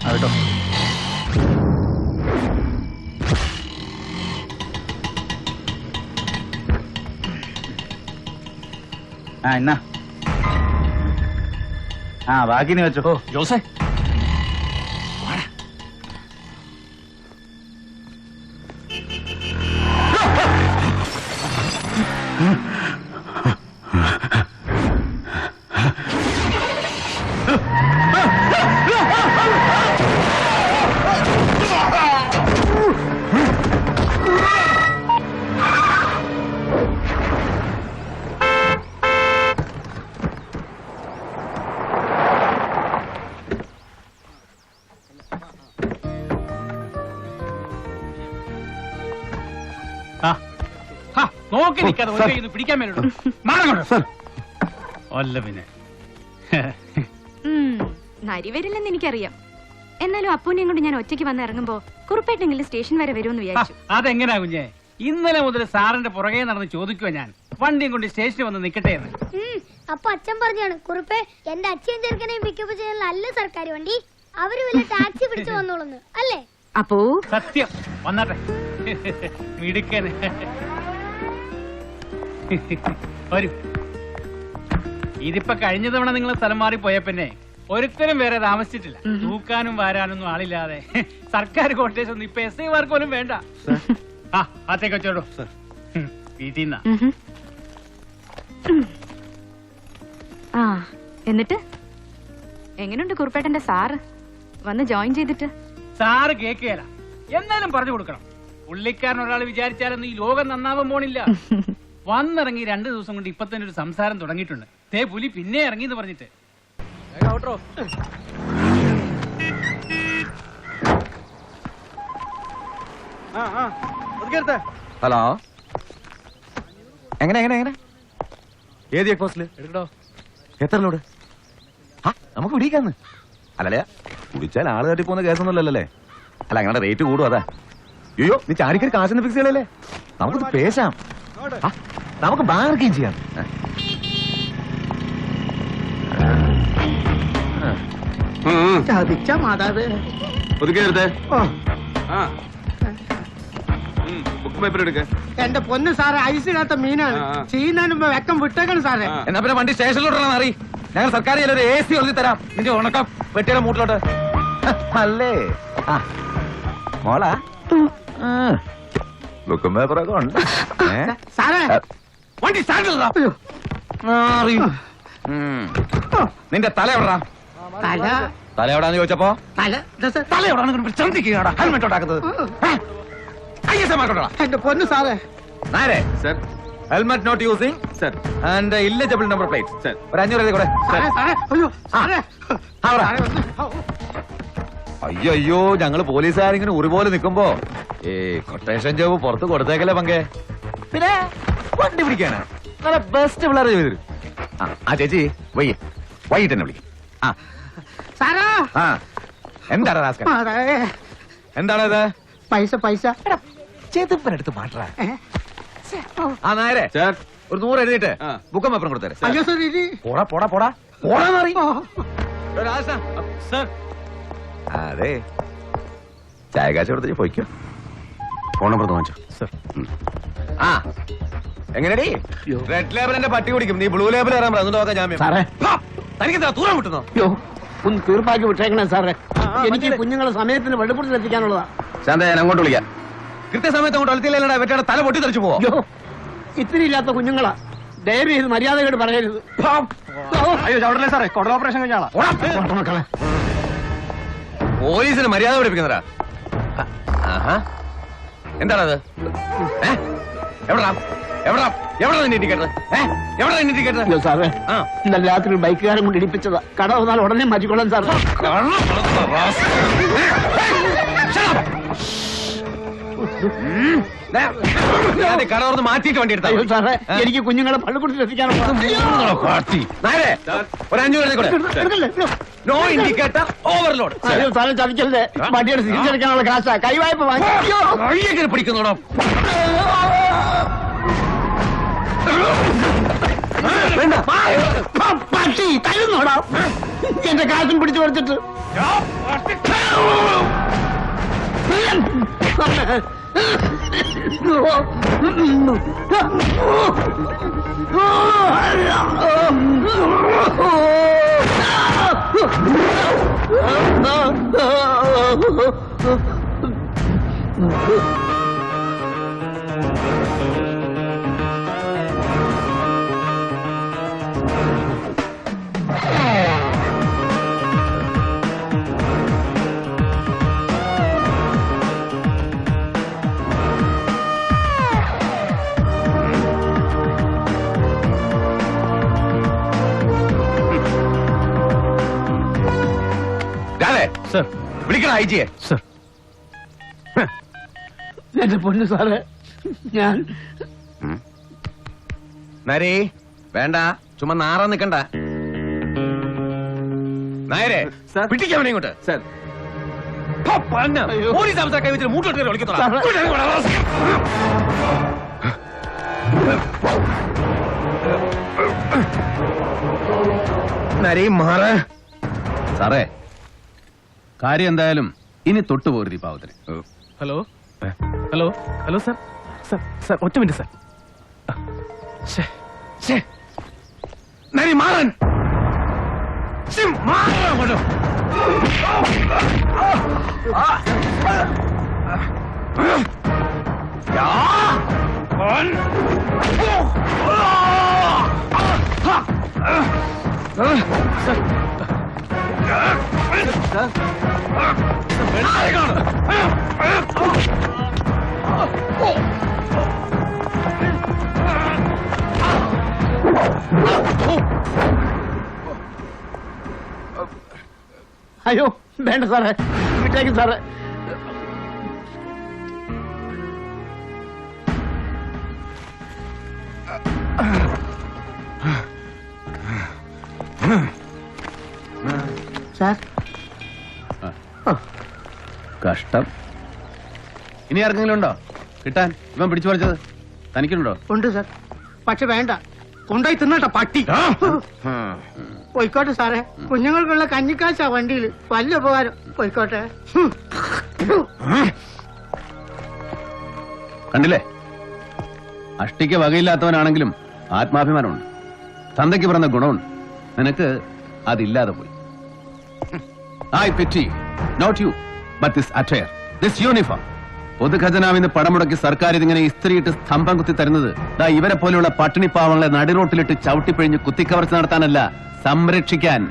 കേട്ടോ. എന്നാ ബാക്കി നീ വെച്ചോ. ജോസേ നോക്കി നിൽക്കാതെ പിടിക്കാൻ വേണ്ടി അല്ല പിന്നെ നരി വരില്ലെന്ന് എനിക്കറിയാം. എന്നാലും അപ്പൂനെയും കൊണ്ട് ഞാൻ ഒറ്റയ്ക്ക് വന്ന് ഇറങ്ങുമ്പോ കുറുപ്പേട്ടെങ്കിലും സ്റ്റേഷൻ വരെ വരുമെന്ന് വിചാരിച്ചു. അതെങ്ങനാ കുഞ്ഞെ? ഇന്നലെ മുതൽ സാറിന്റെ പുറകെ നടന്ന് ചോദിക്കുക ഞാൻ വണ്ടിയും കൊണ്ട് സ്റ്റേഷനിൽ വന്ന് നിക്കട്ടെ എന്ന്. അപ്പൊ അച്ഛൻ പറഞ്ഞാണ് കുറുപ്പേ എന്റെ അച്ഛൻ ചെറുക്കനെയും പിക്കപ്പ് ചെയ്യാൻ നല്ല സർക്കാർ വണ്ടി അവര് വല്ല ടാക്സി പിടിച്ചു വന്നോളന്ന് അല്ലേ? അപ്പോ സത്യം വന്നാട്ടെ മിടുക്കന് വരൂ. ഇതിപ്പോ കഴിഞ്ഞ തവണ നിങ്ങൾ സ്ഥലം മാറി പോയ പിന്നെ ഒരിക്കലും വേറെ താമസിച്ചിട്ടില്ല. തൂക്കാനും വാരാനൊന്നും ആളില്ലാതെ സർക്കാർ കോട്ടേഴ്സ് ഒന്നും ഇപ്പൊ SI മാർക്ക് പോലും വേണ്ട. അത്തേക്ക് വെച്ചോളൂ വീട്ടിൽ നിന്നാ. എന്നിട്ട് എങ്ങനെയുണ്ട് കുറുപ്പേട്ടന്റെ സാറ് വന്ന് ജോയിൻ ചെയ്തിട്ട്? സാറ് കേക്കുകയല്ല, എന്നാലും പറഞ്ഞു കൊടുക്കണം. പുള്ളിക്കാരൻ ഒരാൾ വിചാരിച്ചാലൊന്നും ഈ ലോകം നന്നാവാൻ പോണില്ല. വന്നിറങ്ങി 2 ദിവസം കൊണ്ട് ഇപ്പൊ തന്നെ ഒരു സംസാരം തുടങ്ങിയിട്ടുണ്ട്. തേ പുലി പിന്നെ ഇറങ്ങിന്ന് പറഞ്ഞിട്ട്. ഹലോ, എങ്ങനെ എങ്ങനെ എങ്ങനെ ഏത് ചെക്ക് പോസ്റ്റില് എത്ര ലോഡ്? നമുക്ക് പിടിക്കാന്ന് അല്ലല്ലേ? കുടിച്ചാൽ ആള് തട്ടി പോകുന്ന കേസൊന്നുമല്ലല്ലേ? അല്ല അങ്ങനെ റേറ്റ് കൂടും അതാ. അയ്യോ, നീ ചാടിക്കറി കാശിന് ഫിക്സ് ചെയ്യലല്ലേ? നമുക്കിത് പേശാം, നമുക്ക് ബാർഗെയിൻ ചെയ്യാം. ചതിച്ച മാതാവ് എന്റെ പൊന്ന് സാറേ, ഐസിടാത്ത മീനാണ്. ചെയ്യുന്നതിന് മുമ്പ് വെക്കം വിട്ടേക്കണം സാറേ. എന്നാ പിന്നെ വണ്ടി സ്റ്റേഷനിലോട്ടാണ് മാറി. ഞങ്ങൾ സർക്കാർ ഒരു AC ഒഴുതി തരാം നിന്റെ ഉണക്കം വെട്ടിയുടെ മൂട്ടിലോട്ട്. അല്ലേ മോളാ? ബുക്കും പേപ്പറൊക്കെ ഉണ്ട് സാറേ. വണ്ടി നിന്റെ തല എവിടാ? തല എവിടാന്ന് ചോദിച്ചപ്പോ തല എവിടാന്ന് ചന്തിക്കുകയാടാ ഹെൽമെറ്റ് ഉണ്ടാക്കുന്നത്. എന്റെ പൊന്ന് സാറേ. Helmet not using and illegible number plate. ഒരു 500 എഴുതി കൂടെ. അയ്യോ, ഞങ്ങള് പോലീസുകാരിങ്ങനെ ഉറിപോലെ നിക്കുമ്പോ കൊട്ടേഷൻ ജോബ് പുറത്ത് കൊടുത്തേക്കല്ലേ പങ്കെ. പിന്നെ വണ്ടി പിടിക്കാനാ നല്ല ബെസ്റ്റ് പിള്ളേരെ ചെയ്തു. ആ ചേച്ചി വൈകിട്ട് തന്നെ വിളിക്കും. എന്താണ് എന്താണത്? പൈസ പൈസ ചെതുപ്പനെടുത്ത് മാറ്റാ. ആ നേരെ ഒരു 100 എഴുതിട്ട് ബുക്കും പേപ്പറും കൊടുത്തേ. പോടാ പോടാ പോടാ പോടാ മാറി. അതെ, ചായ കാശ് കൊടുത്ത് പോയിക്കോ. ഫോൺ നമ്പർ വാങ്ങിച്ചോ. ആ എങ്ങനെയാടി? റെഡ് ലേബലിന്റെ പട്ടി കുടിക്കും, നീ ബ്ലൂ ലേബിൾ കയറാൻ നോക്കാം. ജാമ്യം തനിക്കെന്താ ദൂരം കിട്ടുന്നോ? ഒന്ന് തീർപ്പാക്കി വിട്ടേക്കണേ സാറേ. എനിക്ക് കുഞ്ഞുങ്ങളെ സമയത്തിന് വെള്ളപ്പുറത്തിൽ എത്തിക്കാനുള്ളതാ. ശാന്ത, ഞാൻ അങ്ങോട്ട് വിളിക്കാം. കൃത്യസമയത്ത് അങ്ങോട്ട് വളർത്തിയില്ല വെറ്റാണ് തല പൊട്ടി തെറിച്ചു പോവോ? ഇത്തിരി ഇല്ലാത്ത കുഞ്ഞുങ്ങളാ, ദയവ് ചെയ്ത് മര്യാദയോട് പറയരുത്. അയ്യോ ചവിടല്ലേ സാറേ, കൊടൽ ഓപ്പറേഷൻ കഴിഞ്ഞാളാ. പോലീസിന് മര്യാദ പഠിപ്പിക്കുന്നതാ. എന്താണത്? എവിടാ എവിടാ എവിടെ നിന്നെ ഇടിക്കേണ്ടത്? എവിടെ നിന്നെ ഇടിക്കേണ്ടത്? സാറേ, ഇന്നലെ രാത്രി ബൈക്കുകാരൻ കൊണ്ട് ഇടിപ്പിച്ചതാ. കട വന്നാൽ ഉടനെ മാറ്റിക്കൊള്ളാൻ സാറേ. കടവർന്ന് മാറ്റിയിട്ട് വണ്ടി എടുത്താ സാറേ, എനിക്ക് കുഞ്ഞുങ്ങളെ പള്ളിക്കൂടത്തിൽ എത്തിക്കാനുള്ള ഒരു 500 കൂടെ. No indicator overload. സാറേ ചതിക്കല്ലേ, വണ്ടിയുടെ തിരിച്ചെടുക്കാനുള്ള കാശാ. കൈവായ്പ വാങ്ങി പിടിക്കുന്നോടോ. പട്ടി കൊന്നോടാ എന്റെ കാശും പിടിച്ചു കൊടുത്തിട്ട്. സർ വിളിക്കണം ഐ ജിയെ. സർ എന്റെ പൊന്നു സാറേ ഞാൻ നരേ വേണ്ട, ചുമ്മാ നാറാൻ നിക്കണ്ട. നായരെ പിടിക്കാൻ ഇങ്ങോട്ട്. പോലീസ് അവസ്ഥ കൈവച്ചിട്ട് മൂട്ടോട്ട് വിളിക്കത്തോളാം. നരേ മാറ്. സാറേ, കാര്യം എന്തായാലും ഇനി തൊട്ടുപോകരുത് ഈ പാവത്തിന്. Hello hello hello sir sir sir ഒറ്റ മിനിറ്റ് സാർ. നരി മാറൻ. അയ്യോ വേണ്ട സാറേ, വിട്ടേക്കും സാറേ. സാർ കഷ്ടം. ഇനി ആർക്കെങ്കിലും ഉണ്ടോ കിട്ടാൻ? ഇവൻ പിടിച്ചു പറിച്ചത് തനിക്കുണ്ടോ? ഉണ്ട് സാർ, പക്ഷെ വേണ്ട, കൊണ്ടുപോയി തിന്നട്ടെ പട്ടി. പോയിക്കോട്ടെ സാറേ, കുഞ്ഞുങ്ങൾക്കുള്ള കഞ്ഞിക്കാശാ വണ്ടിയിൽ. വലിയ ഉപകാരം. പോയിക്കോട്ടെ. കണ്ടില്ലേ, അഷ്ടിക്ക് വകയില്ലാത്തവനാണെങ്കിലും ആത്മാഭിമാനമുണ്ട്, തന്തയ്ക്ക് പറഞ്ഞ ഗുണമുണ്ട്. നിനക്ക് അതില്ലാതെ പോയി. I pity not you but this attire, this uniform. പൊതുഖജനാവിന്ന് പണം മുടക്കി സർക്കാർ ഇതിങ്ങനെ ഇസ്ത്രീയിട്ട് സ്തംഭം കുത്തി തരുന്നത് ദാ ഇവരെ പോലെയുള്ള പട്ടിണിപ്പാവങ്ങളെ നടിറോട്ടിലിട്ട് ചവിട്ടിപ്പിഴിഞ്ഞ് കുത്തിക്കവർച്ച നടത്താനല്ല, സംരക്ഷിക്കാൻ.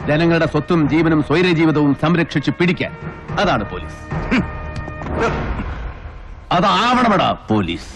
ജനങ്ങളുടെ സ്വത്തും ജീവനും സ്വൈര ജീവിതവും സംരക്ഷിച്ച് പിടിക്കാൻ. അതാണ് പോലീസ്. അതാവണമെടാ പോലീസ്.